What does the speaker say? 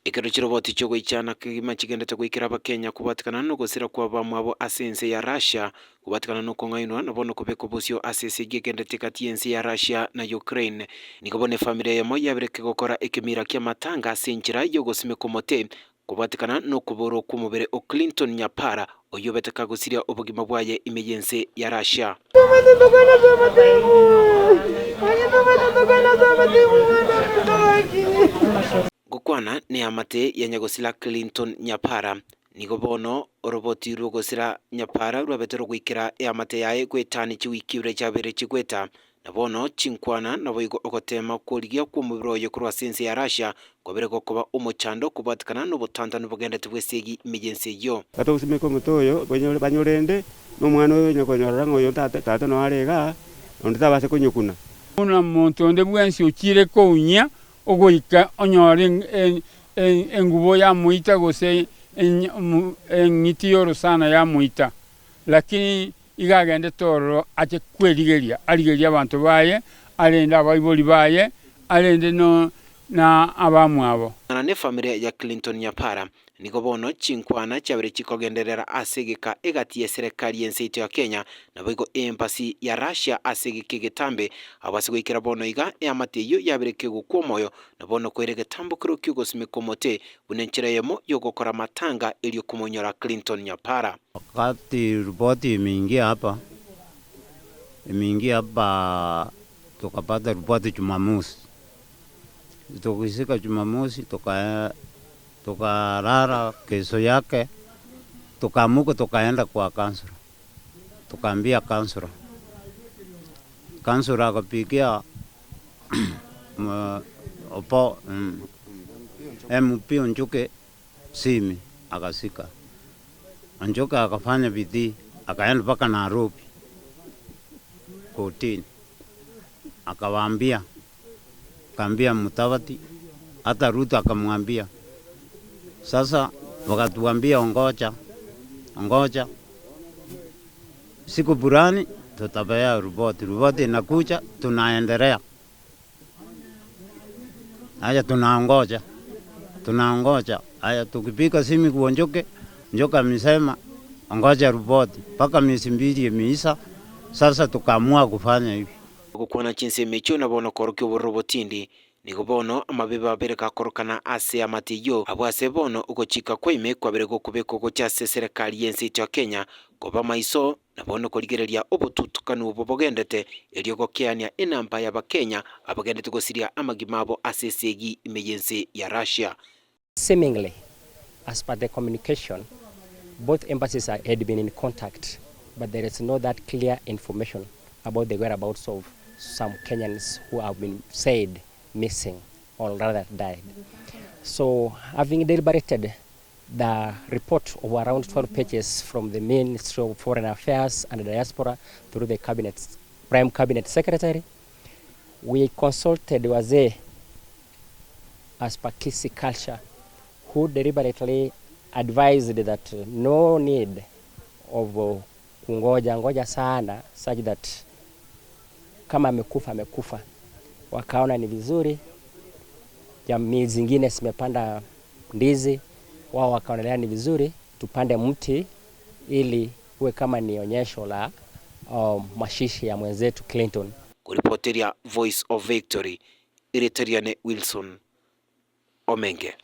Ikero chiroboti chogo ichana kigima chigendete gwikira abakenya kubatikana no gusira kwa bamwe abo asense ya Russia kubatikana no kongainwa nabono kubeko busyo asese gigendete kati yense ya Russia na Ukraine nikobone familia yamo yabireke gukora ikimira kya matanga asenjira yo gusime komote kubatikana no kuboro kumubere o Clinton Nyapara oyobeteka gusiria ubugima bwaye imeyense ya Russia. Gukwana ni amate ya nyagosila Clinton Nyapara nigo bono roboti rugosira Nyapara rwabetero gwikira ya amate yae gwetani chiwikire chabere chigweta nabono chinkwana naboigo ogotema kurigia kumubiro yo kurwa sense ya Russia kobere gokoba umuchando kubatikana no butandano bugendete bwesegi emergency yo ato usimeko mutoyo banyurende no mwana we nyakonyora ngoyo tata no arega ondita base kunyukuna una muntu onde bwensi ukire ko unya ogoika onyore engubo ya muita gose ngitiyoro sana ya muita lakini igagende toro ate kweligeria aligeria abantu baye alenda abayiboli baye alende no na abamwabo ne familia ya Clinton Nyapara niko bono chinkwana chabere chikogenderera asegeka egati ya serikali yense ya Kenya na bigo embassy ya Russia asegeke getambe abasigoikira bono iga yamateyo yabireke gukomoyo na bono kwerege tambukiro kyugosime komote bunenchira yemo yogokora matanga elio kumonyora Clinton Nyapara. Wakati ripoti imeingia hapa tukapata ripoti Jumamosi. Tukisika Jumamosi tukarara kesho yake tukamuka tukaenda kwa kansura. Tukaambia kansura. Kansura akapigia opo MP Njuke simi akasika. Njuke akafanya bidii akaenda mpaka Nairobi kotini. Akawaambia Mutavati hata Ruto akamwambia sasa wakatuambia ongoja siku burani tutabaya ripoti inakuja tunaendelea haya tunaongoja haya tukipika simi kuonjoke Njoka amesema ongoja ripoti mpaka miezi mbili imeisha sasa tukaamua kufanya hivi gukwana chinse mecho na bono korokyo borobotindi niko bono amabeba bereka korokana ase amatiyo abwase bono ugochika kwime kwabere gokubeko gochase serikali yense ya Kenya goba maiso na bono koligereria obututukanu obubogendete elio gokeania enamba ya bakenya abagendete gosiria amagimabo asesegi emergency ya Russia. Seemingly, as per the communication, both embassies had been in contact, but there is no that clear information about the whereabouts of some Kenyans who have been said missing or rather died. So having deliberated the report of around 12 pages from the Ministry of Foreign Affairs and Diaspora through the Prime Cabinet Secretary, we consulted wazee as per Kisii culture who deliberately advised that no need of kungoja sana such that kama amekufa. Wakaona ni vizuri jamii zingine zimepanda ndizi, wao wakaonelea ni vizuri tupande mti ili uwe kama ni onyesho la mashishi ya mwenzetu Clinton. Kuripoteria Voice of Victory, Iretariane Wilson Omenge.